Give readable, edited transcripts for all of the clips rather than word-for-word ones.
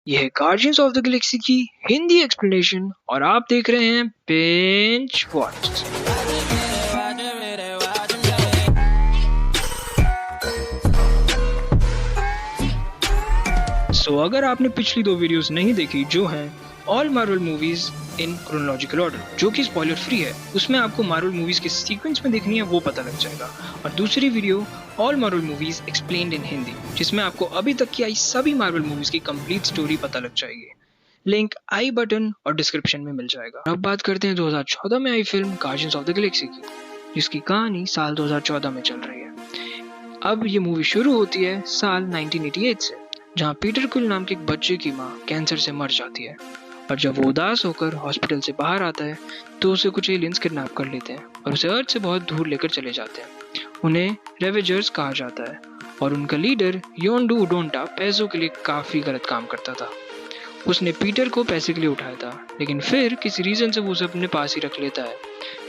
यह है guardians of the Galaxy की हिंदी एक्सप्लेनेशन और आप देख रहे हैं बेंच वॉच। अगर आपने पिछली दो वीडियोस नहीं देखी जो हैं all Marvel movies in chronological order जो कि स्पॉइलर फ्री है, उसमें आपको मार्वल मूवीज के सीक्वेंस में देखनी है वो पता लग जाएगा। और दूसरी video all Marvel movies explained in Hindi जिसमें आपको अभी तक की आई सभी मार्वल मूवीज की कंप्लीट स्टोरी पता लग जाएगी। लिंक आई बटन और डिस्क्रिप्शन में मिल जाएगा। अब बात करते हैं 2014 में आई film Guardians of the Galaxy की, जिसकी कहानी साल 2014 में चल रही है। अब ये मूवी शुरू होती है साल 1988 से, जहाँ पीटर क्विल नाम के एक बच्चे की माँ कैंसर से मर जाती है। और जब वो उदास होकर हॉस्पिटल से बाहर आता है तो उसे कुछ एलियंस किडनैप कर लेते हैं और उसे अर्थ से बहुत दूर लेकर चले जाते हैं। उन्हें रेवेजर्स कहा जाता है और उनका लीडर योंडू उडोंटा पैसों के लिए काफी गलत काम करता था। उसने पीटर को पैसे के लिए उठाया था, लेकिन फिर किसी रीजन से वो उसे अपने पास ही रख लेता है।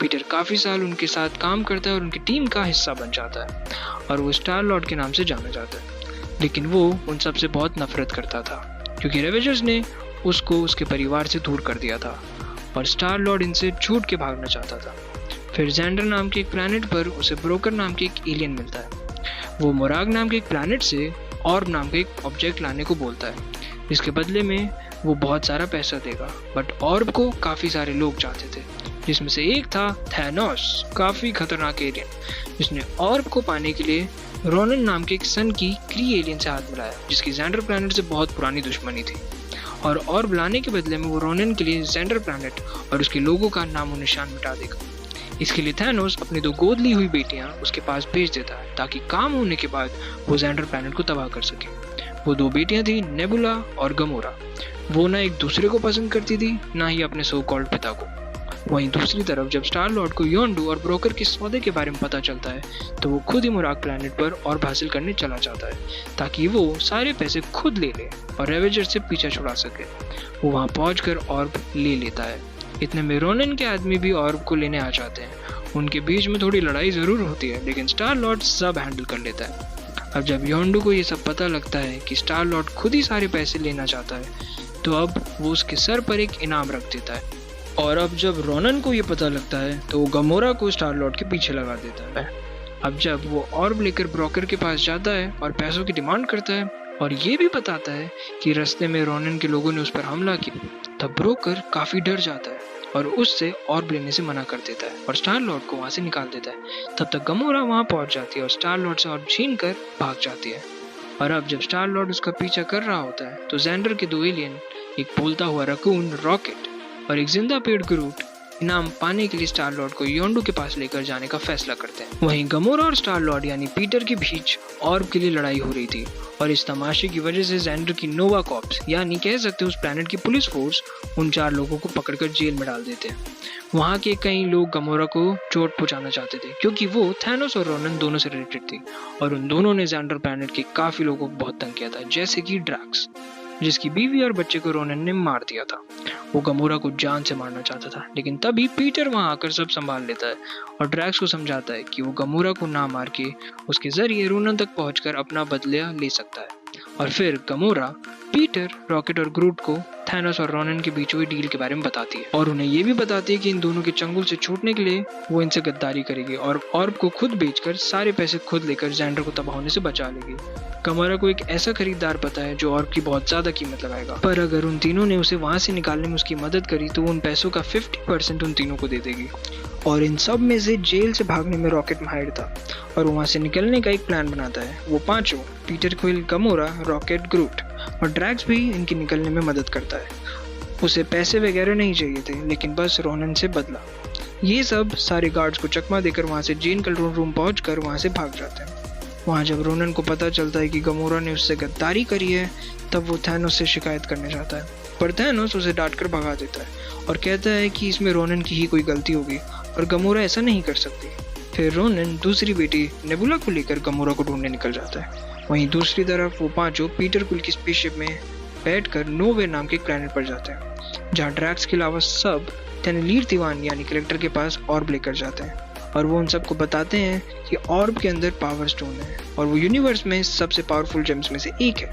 पीटर काफी साल उनके साथ काम करता है और उनकी टीम का हिस्सा बन जाता है और वो स्टार लॉर्ड के नाम से जाना जाता है। लेकिन वो उन सब से बहुत नफरत करता था क्योंकि रेवेजर्स ने उसको उसके परिवार से दूर कर दिया था और स्टार लॉर्ड इनसे छूट के भागना चाहता था। फिर जेंडर नाम के एक प्लैनेट पर उसे ब्रोकर नाम के एक एलियन मिलता है। वो मोराग नाम के एक प्लैनेट से ऑर्ब नाम का एक ऑब्जेक्ट लाने को बोलता है, जिसके बदले में वो बहुत सारा पैसा देगा। बट ऑर्ब को काफी सारे लोग चाहते थे, जिसमें से एक था थैनोस, काफी खतरनाक एलियन, जिसने ऑर्ब को पाने के लिए रोनन नाम के एक सन की क्री एलियन से हाथ मिलाया, जिसकी जेंडर प्लैनेट से बहुत पुरानी दुश्मनी थी। और ऑर्ब लाने के बदले में वो रोनन के लिए जेंडर प्लैनेट और उसके लोगों का नामो निशान मिटा देगा। इसके लिए थैनोस अपनी दो गोद ली हुई बेटियां उसके पास भेज देता है ताकि काम होने के बाद वो जेंडर प्लैनेट को तबाह कर सके। वो दो बेटियां थी नेबुला और गमोरा। वो ना एक दूसरे को पसंद करती थी, ना ही अपने सो कॉल्ड पिता को। वहीं दूसरी तरफ जब स्टार लॉर्ड को योंडू और ब्रोकर के सौदे के बारे में पता चलता है तो वो खुद ही मोराग प्लैनेट पर ऑर्ब हासिल करने चला जाता है ताकि वो सारे पैसे खुद ले ले और रेवेजर से पीछा छुड़ा सके। वो वहां पहुंचकर ऑर्ब ले लेता है। इतने में रोनन के आदमी भी ऑर्ब को लेने आ जाते हैं। उनके बीच में थोड़ी लड़ाई जरूर होती है, लेकिन स्टार लॉर्ड सब हैंडल कर लेता है। अब जब योंडू को ये सब पता लगता है कि स्टार लॉर्ड खुद ही सारे पैसे लेना चाहता है तो अब वो उसके सर पर एक इनाम रख देता है। और अब जब रोनन को ये पता लगता है तो वो गमोरा को स्टार लॉर्ड के पीछे लगा देता है। अब जब वो ऑर्ब लेकर ब्रोकर के पास जाता है और पैसों की डिमांड करता है और ये भी बताता है कि रास्ते में रोनन के लोगों ने उस पर हमला किया, तब ब्रोकर काफी डर जाता है और उससे ऑर्ब लेने से मना कर देता है और स्टार लॉर्ड को वहां से निकाल देता है। तब तक गमोरा वहां पहुंच जाती है और स्टार लॉर्ड से ऑर्ब छीन कर भाग जाती है। और अब जब स्टार लॉर्ड उसका पीछा कर रहा होता है तो जेंडर के दो एलियन, एक बोलता हुआ रकून रॉकेट और एक जिंदा पेड़ ग्रूट, इनाम पाने के लिए स्टार लॉर्ड को योंडू के पास लेकर जाने का फैसला करते हैं। वहीं गमोरा और स्टार लॉर्ड यानी पीटर के बीच ऑर्ब के लिए लड़ाई हो रही थी और इस तमाशे की वजह से जेंडर की नोवा कॉर्प्स यानी कह सकते हैं उस प्लैनेट की पुलिस फोर्स उन चार लोगों को पकड़कर जेल में डाल देते हैं। वहाँ के कई लोग गमोरा को चोट पहुंचाना चाहते थे क्योंकि वो थैनोस और रोनन दोनों से रिलेटेड थी और उन दोनों ने जेंडर प्लैनेट के काफी लोगों को बहुत तंग किया था, जैसे कि ड्रैक्स, जिसकी बीवी और बच्चे को रोनन ने मार दिया था। वो गमोरा को जान से मारना चाहता था, लेकिन तभी पीटर वहां आकर सब संभाल लेता है और ड्रैक्स को समझाता है कि वो गमोरा को ना मार के उसके जरिए रोनन तक पहुंचकर अपना बदला ले सकता है। और फिर गमोरा पीटर, रॉकेट और ग्रूट को थैनोस और रोनन के बीच हुई डील के बारे में बताती है और उन्हें ये भी बताती है कि इन दोनों के चंगुल से छूटने के लिए वो इनसे गद्दारी करेगी और ऑर्ब को खुद बेचकर सारे पैसे खुद लेकर जेंडर को तबाह होने से बचा लेगी। गमोरा को एक ऐसा खरीदार पता है जो ऑर्ब की बहुत ज्यादा कीमत लगाएगा, पर अगर उन तीनों ने उसे वहां से निकालने में उसकी मदद करी तो वो उन पैसों का 50% उन तीनों को दे देगी। और इन सब में से जेल से भागने में रॉकेट माहिर था और वहां से निकलने का एक प्लान बनाता है। वो पांचों, पीटर क्विल, गमोरा, रॉकेट, ग्रूट और ड्रैक्स भी इनकी निकलने में मदद करता है। उसे पैसे वगैरह नहीं चाहिए थे, लेकिन बस रोनन से बदला। ये सब सारे गार्ड्स को चकमा देकर वहां से जेल कंट्रोल रूम पहुंचकर वहां से भाग जाते हैं। वहां जब रोनन को पता चलता है कि गमोरा ने उससे गद्दारी करी है तब वो थैनोस से शिकायत करने जाता है, पर थैनोस उसे डांटकर भगा देता है और कहता है कि इसमें रोनन की ही कोई गलती होगी और गमोरा ऐसा नहीं कर सकती। फिर रोनन दूसरी बेटी नेबुला को लेकर गमोरा को ढूंढने निकल जाता है। वहीं दूसरी तरफ वो पांचों पीटर क्विल की स्पेसशिप में बैठकर नोवे नाम के प्लैनेट पर जाते हैं, जहाँ ड्रैक्स के अलावा सब टेनेलीर तिवान यानी कलेक्टर के पास ऑर्ब लेकर जाते हैं और वो उन सबको बताते हैं कि ऑर्ब के अंदर पावर स्टोन है और वो यूनिवर्स में सबसे पावरफुल जेम्स में से एक है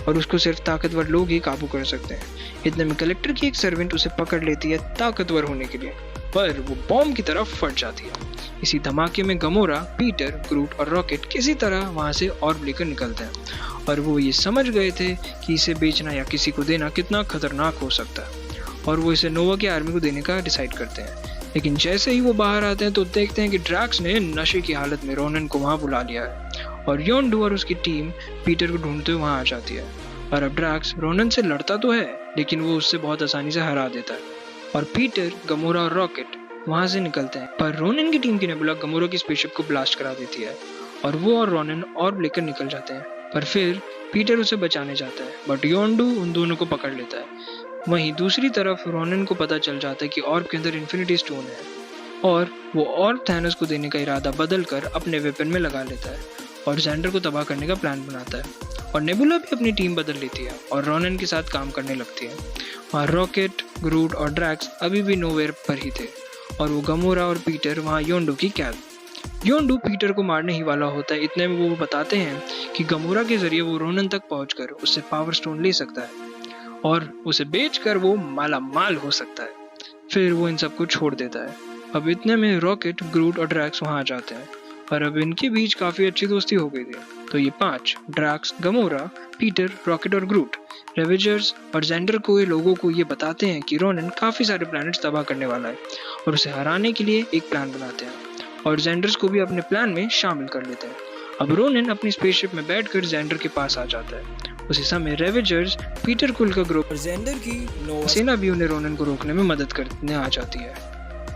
और उसको सिर्फ ताकतवर लोग ही काबू कर सकते हैं। इतने में कलेक्टर की एक सर्वेंट उसे पकड़ लेती है ताकतवर होने के लिए, पर वो बॉम्ब की तरफ फट जाती है। इसी धमाके में गमोरा, पीटर, ग्रूट और रॉकेट किसी तरह वहां से ऑर्ब लेकर निकलते हैं और वो ये समझ गए थे कि इसे बेचना या किसी को देना कितना खतरनाक हो सकता है और वो इसे नोवा की आर्मी को देने का डिसाइड करते हैं। लेकिन जैसे ही वो बाहर आते हैं तो देखते हैं कि ड्रैक्स ने नशे की हालत में रोनन को वहां बुला लिया है और योंडू और उसकी टीम पीटर को ढूंढते हुए वहां आ जाती है। और अब ड्रैक्स रोनन से लड़ता तो है लेकिन वो उससे बहुत आसानी से हरा देता है और पीटर, गमोरा और रॉकेट वहां से निकलते हैं। पर रोनन की टीम की नेबुला गमोरा की स्पेसशिप को ब्लास्ट करा देती है और वो और रोनन ऑर्ब लेकर निकल जाते हैं। पर फिर पीटर उसे बचाने जाता है बट योंडू उन दोनों को पकड़ लेता है। वहीं दूसरी तरफ रोनन को पता चल जाता है कि ऑर्ब के अंदर इन्फिनिटी स्टोन है और वो ऑर्ब थैनोस को देने का इरादा बदल कर अपने वेपन में लगा लेता है और जेंडर को तबाह करने का प्लान बनाता है। और नेबुला भी अपनी टीम बदल लेती है और रोनन के साथ काम करने लगती है। वहाँ रॉकेट, ग्रूट और ड्रैक्स अभी भी नोवेयर पर ही थे और वो गमोरा और पीटर वहाँ योंडू की कैद। योंडू पीटर को मारने ही वाला होता है। इतने में वो बताते हैं कि गमोरा के जरिए वो रोनन तक पहुंचकर उससे पावर स्टोन ले सकता है और उसे बेचकर वो माला माल हो सकता है। फिर वो इन सबको छोड़ देता है। अब इतने में रॉकेट, ग्रूट और ड्रैक्स वहां आ जाते हैं और अब इनके बीच काफी अच्छी दोस्ती हो गई थी। तो ये 5 ड्रैक्स, गमोरा, पीटर, रॉकेट और ग्रूट रेवेजर्स और जेंडर को ये लोगों को ये बताते हैं कि रोनन काफी सारे प्लैनेट्स तबाह करने वाला है और उसे हराने के लिए एक प्लान बनाते हैं और जेंडर्स को भी अपने प्लान में शामिल कर लेते हैं। अब रोनन अपनी स्पेसशिप में बैठकर जेंडर के पास आ जाता है। उसी समय रेवेजर्स, पीटर कुल का ग्रुप और जेंडर की नोवा सेना भी उन्हें रोनन को रोकने में मदद करने आ जाती है।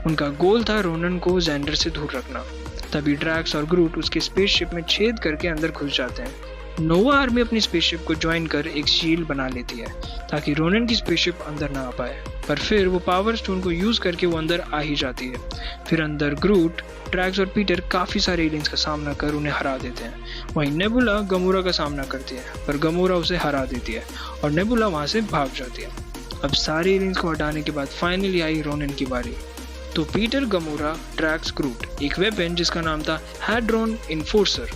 उनका गोल था रोनन को जेंडर से दूर रखना। तभी ड्रैक्स और ग्रूट उसके स्पेसशिप में छेद करके अंदर घुस जाते हैं। नोवा आर्मी अपनी स्पेसशिप को ज्वाइन कर एक शील्ड बना लेती है ताकि रोनन की स्पेसशिप अंदर ना आ पाए। पर फिर वो पावर स्टोन को यूज करके वो अंदर आ ही जाती है। फिर अंदर ग्रूट, ड्रैक्स और पीटर काफी सारे एलियंस का सामना कर उन्हें हरा देते हैं। वहीं नेबुला गमोरा का सामना करती है पर गमोरा उसे हरा देती है और नेबुला वहां से भाग जाती है। अब सारे एलियंस को हटाने के बाद फाइनली आई रोनन की बारी। तो पीटर, गमोरा, ड्रैक्स, ग्रूट एक वेपन जिसका नाम था हैड्रॉन इन्फोर्सर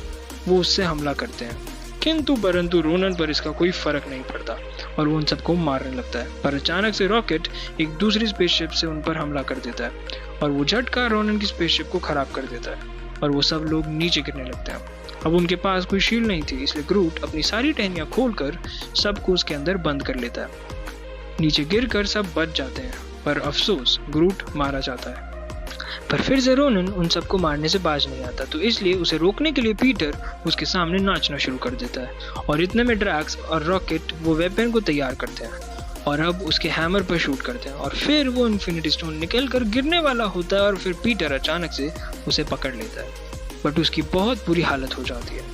वो उससे हमला करते हैं। किंतु परंतु रोनन पर इसका कोई फर्क नहीं पड़ता और वो उन सबको मारने लगता है। पर अचानक से रॉकेट एक दूसरी स्पेसशिप से उन पर हमला कर देता है और वो झटका रोनन की स्पेसशिप को खराब कर देता है और वो सब लोग नीचे गिरने लगते हैं। अब उनके पास कोई शील्ड नहीं थी इसलिए ग्रूट अपनी सारी टहनियां खोलकर सबको उसके अंदर बंद कर लेता है। नीचे गिरकर सब बच जाते हैं पर अफसोस ग्रूट मारा जाता है। पर फिर से रोनन उन सबको मारने से बाज नहीं आता तो इसलिए उसे रोकने के लिए पीटर उसके सामने नाचना शुरू कर देता है और इतने में ड्रैक्स और रॉकेट वो वेपन को तैयार करते हैं और अब उसके हैमर पर शूट करते हैं और फिर वो इन्फिनिटी स्टोन निकल कर गिरने वाला होता है और फिर पीटर अचानक से उसे पकड़ लेता है बट उसकी बहुत बुरी हालत हो जाती है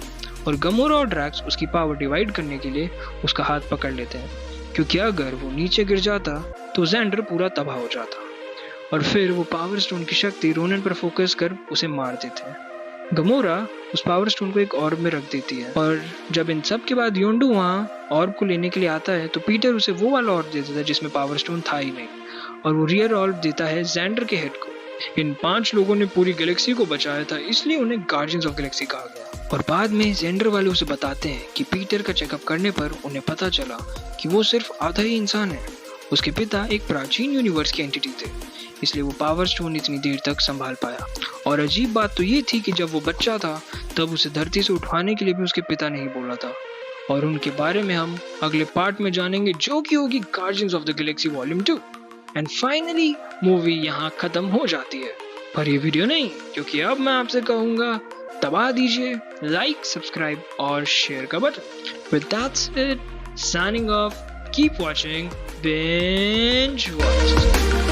और गमोरा और ड्रैक्स उसकी पावर डिवाइड करने के लिए उसका हाथ पकड़ लेते हैं क्योंकि अगर वो नीचे गिर जाता तो जेंडर पूरा तबाह हो जाता और फिर वो पावर स्टोन की शक्ति रोनन पर फोकस कर उसे मार देते हैं। गमोरा उस पावर स्टोन को एक ऑर्ब में रख देती है और जब इन सब के बाद योंडू वहाँ ऑर्ब को लेने के लिए आता है तो पीटर उसे वो वाला ऑर्ब दे देता है जिसमें पावर स्टोन था ही नहीं और वो रियर ऑर्ब देता है जेंडर के हेड को। इन 5 लोगों ने पूरी गैलेक्सी को बचाया था इसलिए उन्हें गार्डियंस ऑफ गैलेक्सी कहा गया। और बाद में जेंडर वाले उसे बताते हैं कि पीटर का चेकअप करने पर उन्हें पता चला कि वो सिर्फ आधा ही इंसान है। उसके पिता एक प्राचीन यूनिवर्स की एंटिटी थे इसलिए वो पावर स्टोन इतनी देर तक संभाल पाया। और अजीब बात तो ये थी कि जब वो बच्चा था तब उसे धरती से उठाने के लिए भी उसके पिता ने ही बोला था और उनके बारे में हम अगले पार्ट में जानेंगे जो कि होगी guardians of the Galaxy volume 2। And finally movie यहाँ खत्म हो जाती है पर ये वीडियो नहीं क्योंकि अब मैं आपसे कहूंगा दबा दीजिए लाइक, सब्सक्राइब और शेयर का button. With that's it, signing off, keep watching, binge watch.